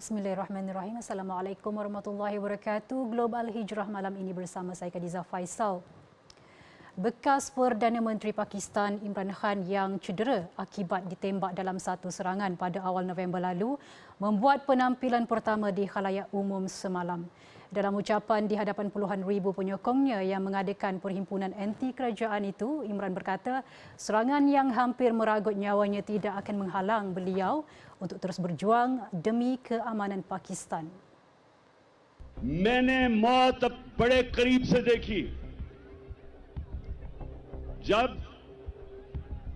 Bismillahirrahmanirrahim. Assalamualaikum warahmatullahi wabarakatuh. Global Hijrah malam ini bersama saya Khadijah Faisal. Bekas Perdana Menteri Pakistan Imran Khan yang cedera akibat ditembak dalam satu serangan pada awal November lalu membuat penampilan pertama di khalayak umum semalam. Dalam ucapan di hadapan puluhan ribu penyokongnya yang mengadakan perhimpunan anti kerajaan itu, Imran berkata serangan yang hampir meragut nyawanya tidak akan menghalang beliau untuk terus berjuang demi keamanan Pakistan. मैंने मौत बड़े करीब से देखी जब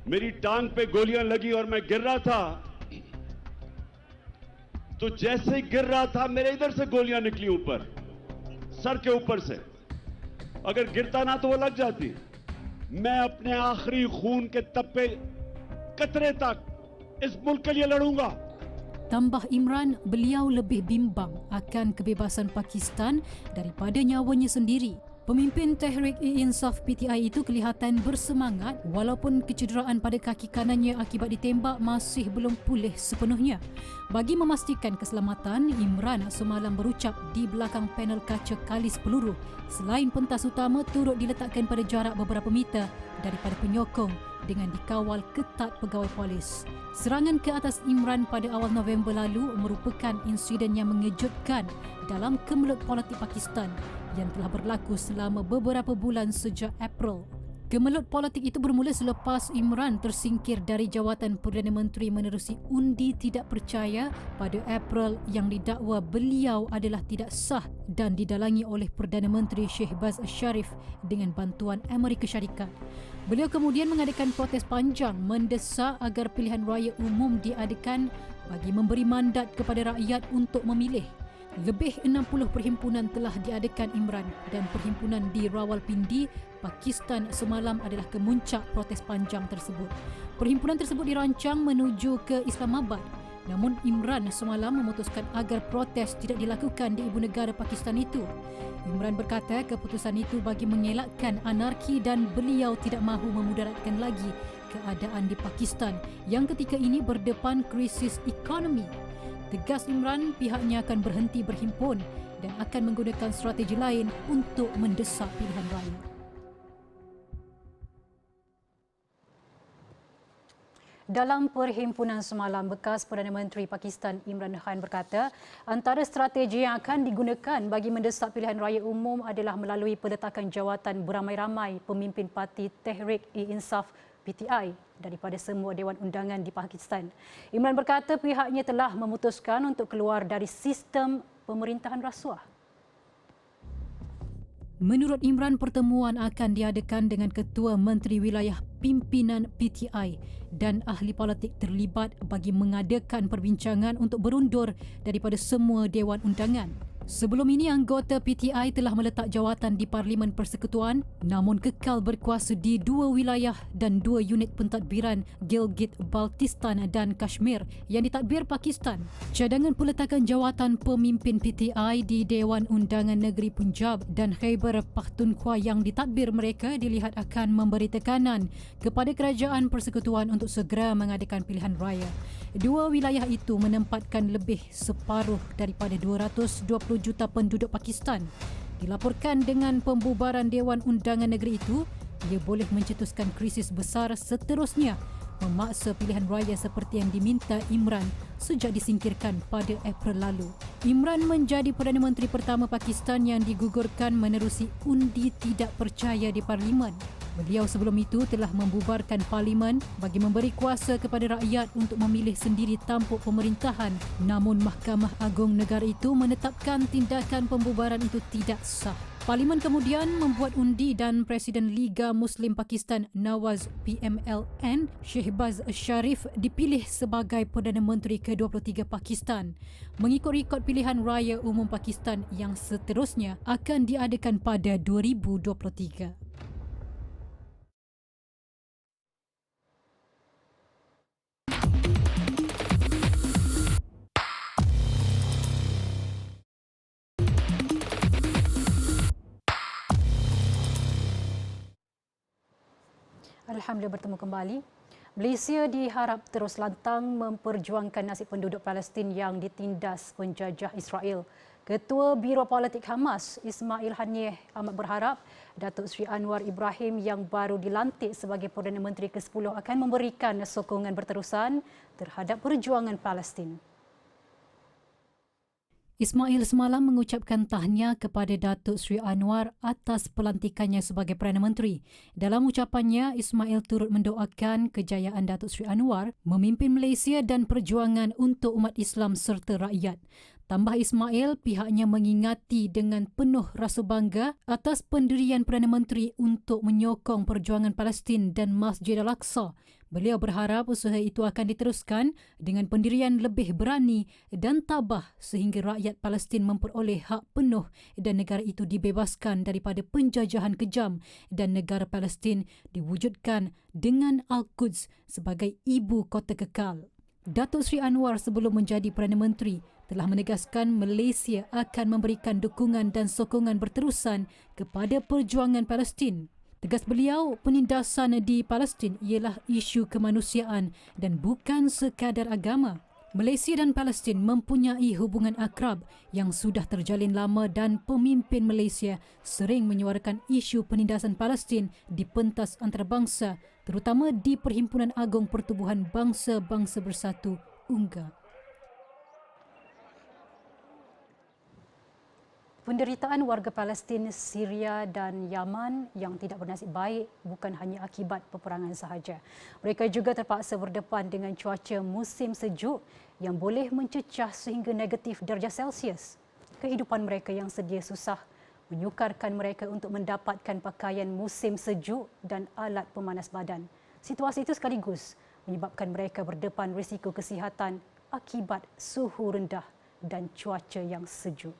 मेरी टांग पे गोलियां लगी और मैं गिर रहा था तो जैसे ही गिर रहा था मेरे इधर से गोलियां निकली ऊपर सर के ऊपर से अगर गिरता ना तो वो लग जाती मैं अपने आखिरी खून के तप्पे कतरे तक इस मुल्क के लिए लड़ूंगा. Tambah Imran, beliau lebih bimbang akan kebebasan Pakistan daripada nyawanya sendiri. Pemimpin Tehreek-e-Insaf PTI itu kelihatan bersemangat walaupun kecederaan pada kaki kanannya akibat ditembak masih belum pulih sepenuhnya. Bagi memastikan keselamatan, Imran semalam berucap di belakang panel kaca kalis peluru. Selain pentas utama turut diletakkan pada jarak beberapa meter daripada penyokong dengan dikawal ketat pegawai polis. Serangan ke atas Imran pada awal November lalu merupakan insiden yang mengejutkan dalam kemelut politik Pakistan yang telah berlaku selama beberapa bulan sejak April. Kemelut politik itu bermula selepas Imran tersingkir dari jawatan Perdana Menteri menerusi undi tidak percaya pada April yang didakwa beliau adalah tidak sah dan didalangi oleh Perdana Menteri Shehbaz Sharif dengan bantuan Amerika Syarikat. Beliau kemudian mengadakan protes panjang mendesak agar pilihan raya umum diadakan bagi memberi mandat kepada rakyat untuk memilih. Lebih 60 perhimpunan telah diadakan Imran dan perhimpunan di Rawalpindi, Pakistan semalam adalah kemuncak protes panjang tersebut. Perhimpunan tersebut dirancang menuju ke Islamabad. Namun Imran semalam memutuskan agar protes tidak dilakukan di ibu negara Pakistan itu. Imran berkata keputusan itu bagi mengelakkan anarki dan beliau tidak mahu memudaratkan lagi keadaan di Pakistan yang ketika ini berdepan krisis ekonomi. Tegas Imran, pihaknya akan berhenti berhimpun dan akan menggunakan strategi lain untuk mendesak pilihan raya. Dalam perhimpunan semalam, bekas Perdana Menteri Pakistan Imran Khan berkata antara strategi yang akan digunakan bagi mendesak pilihan raya umum adalah melalui peletakan jawatan beramai-ramai pemimpin parti Tehreek-e-Insaf PTI daripada semua Dewan Undangan di Pakistan. Imran berkata pihaknya telah memutuskan untuk keluar dari sistem pemerintahan rasuah. Menurut Imran, pertemuan akan diadakan dengan Ketua Menteri Wilayah Pimpinan PTI dan ahli politik terlibat bagi mengadakan perbincangan untuk berundur daripada semua Dewan Undangan. Sebelum ini, anggota PTI telah meletak jawatan di Parlimen Persekutuan namun kekal berkuasa di dua wilayah dan dua unit pentadbiran Gilgit-Baltistan dan Kashmir yang ditadbir Pakistan. Cadangan peletakan jawatan pemimpin PTI di Dewan Undangan Negeri Punjab dan Khyber Pakhtunkhwa yang ditadbir mereka dilihat akan memberi tekanan kepada kerajaan persekutuan untuk segera mengadakan pilihan raya. Dua wilayah itu menempatkan lebih separuh daripada 220 juta penduduk Pakistan. Dilaporkan dengan pembubaran Dewan Undangan Negeri itu, ia boleh mencetuskan krisis besar seterusnya, memaksa pilihan raya seperti yang diminta Imran sejak disingkirkan pada April lalu. Imran menjadi Perdana Menteri pertama Pakistan yang digugurkan menerusi undi tidak percaya di Parlimen. Beliau sebelum itu telah membubarkan Parlimen bagi memberi kuasa kepada rakyat untuk memilih sendiri tampuk pemerintahan. Namun Mahkamah Agung Negara itu menetapkan tindakan pembubaran itu tidak sah. Parlimen kemudian membuat undi dan Presiden Liga Muslim Pakistan Nawaz PMLN Shehbaz Sharif dipilih sebagai Perdana Menteri ke-23 Pakistan. Mengikut rekod pilihan raya umum Pakistan yang seterusnya akan diadakan pada 2023. Alhamdulillah bertemu kembali. Malaysia diharap terus lantang memperjuangkan nasib penduduk Palestin yang ditindas penjajah Israel. Ketua Biro Politik Hamas, Ismail Haniyeh, amat berharap Datuk Seri Anwar Ibrahim yang baru dilantik sebagai Perdana Menteri ke-10 akan memberikan sokongan berterusan terhadap perjuangan Palestin. Ismail semalam mengucapkan tahniah kepada Datuk Seri Anwar atas pelantikannya sebagai Perdana Menteri. Dalam ucapannya, Ismail turut mendoakan kejayaan Datuk Seri Anwar memimpin Malaysia dan perjuangan untuk umat Islam serta rakyat. Tambah Ismail, pihaknya mengingati dengan penuh rasa bangga atas pendirian Perdana Menteri untuk menyokong perjuangan Palestin dan Masjid Al-Aqsa. Beliau berharap usaha itu akan diteruskan dengan pendirian lebih berani dan tabah sehingga rakyat Palestin memperoleh hak penuh dan negara itu dibebaskan daripada penjajahan kejam dan negara Palestin diwujudkan dengan Al-Quds sebagai ibu kota kekal. Datuk Seri Anwar sebelum menjadi Perdana Menteri telah menegaskan Malaysia akan memberikan dukungan dan sokongan berterusan kepada perjuangan Palestin. Tegas beliau, penindasan di Palestin ialah isu kemanusiaan dan bukan sekadar agama. Malaysia dan Palestin mempunyai hubungan akrab yang sudah terjalin lama dan pemimpin Malaysia sering menyuarakan isu penindasan Palestin di pentas antarabangsa, terutama di Perhimpunan Agung Pertubuhan Bangsa-Bangsa Bersatu, UNGA. Penderitaan warga Palestin, Syria dan Yaman yang tidak bernasib baik bukan hanya akibat peperangan sahaja. Mereka juga terpaksa berdepan dengan cuaca musim sejuk yang boleh mencecah sehingga negatif darjah Celsius. Kehidupan mereka yang sedia susah menyukarkan mereka untuk mendapatkan pakaian musim sejuk dan alat pemanas badan. Situasi itu sekaligus menyebabkan mereka berdepan risiko kesihatan akibat suhu rendah dan cuaca yang sejuk.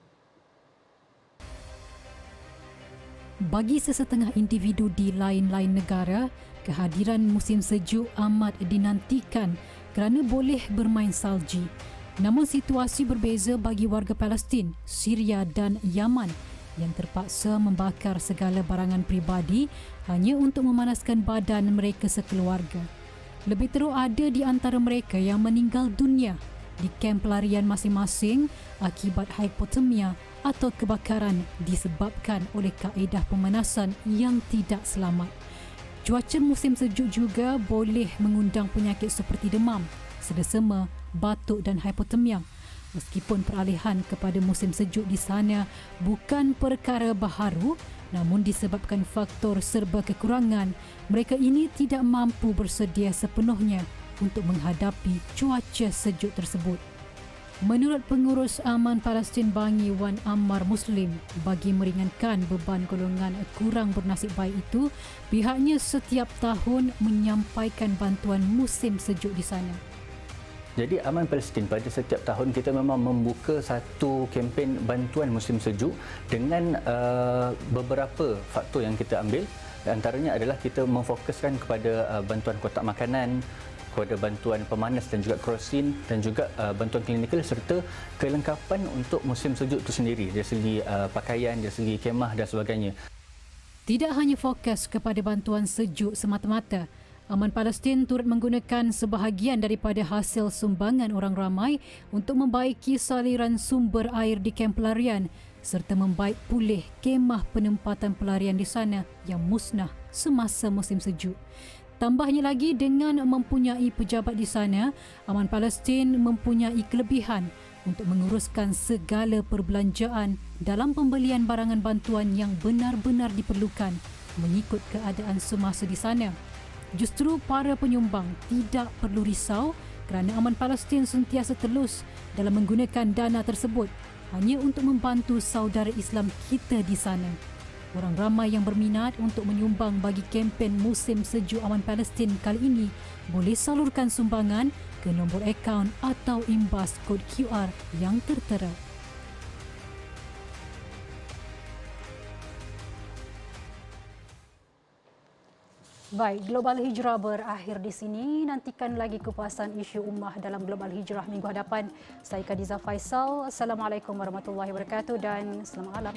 Bagi sesetengah individu di lain-lain negara, kehadiran musim sejuk amat dinantikan kerana boleh bermain salji. Namun situasi berbeza bagi warga Palestin, Syria dan Yaman yang terpaksa membakar segala barangan peribadi hanya untuk memanaskan badan mereka sekeluarga. Lebih teruk ada di antara mereka yang meninggal dunia di kamp pelarian masing-masing akibat hipotermia atau kebakaran disebabkan oleh kaedah pemanasan yang tidak selamat. Cuaca musim sejuk juga boleh mengundang penyakit seperti demam, sedesema, batuk dan hipotermia. Meskipun peralihan kepada musim sejuk di sana bukan perkara baharu, namun disebabkan faktor serba kekurangan, mereka ini tidak mampu bersedia sepenuhnya untuk menghadapi cuaca sejuk tersebut. Menurut pengurus Aman Palestin Bangi Wan Ammar Muslim, bagi meringankan beban golongan kurang bernasib baik itu, pihaknya setiap tahun menyampaikan bantuan musim sejuk di sana. Jadi Aman Palestin pada setiap tahun kita memang membuka satu kempen bantuan musim sejuk dengan beberapa faktor yang kita ambil. Antaranya adalah kita memfokuskan kepada bantuan kotak makanan, kepada bantuan pemanas dan juga kerosin dan juga bantuan klinikal serta kelengkapan untuk musim sejuk itu sendiri dari segi pakaian, dari segi kemah dan sebagainya. Tidak hanya fokus kepada bantuan sejuk semata-mata, Aman Palestin turut menggunakan sebahagian daripada hasil sumbangan orang ramai untuk membaiki saliran sumber air di kamp pelarian serta membaik pulih kemah penempatan pelarian di sana yang musnah semasa musim sejuk. Tambahnya lagi, dengan mempunyai pejabat di sana, Aman Palestin mempunyai kelebihan untuk menguruskan segala perbelanjaan dalam pembelian barangan bantuan yang benar-benar diperlukan mengikut keadaan semasa di sana. Justru para penyumbang tidak perlu risau kerana Aman Palestin sentiasa telus dalam menggunakan dana tersebut hanya untuk membantu saudara Islam kita di sana. Orang ramai yang berminat untuk menyumbang bagi kempen musim sejuk Aman Palestin kali ini boleh salurkan sumbangan ke nombor akaun atau imbas kod QR yang tertera. Baik, Global Hijrah berakhir di sini. Nantikan lagi kupasan isu ummah dalam Global Hijrah minggu hadapan. Saya Khadijah Faisal. Assalamualaikum warahmatullahi wabarakatuh dan selamat malam.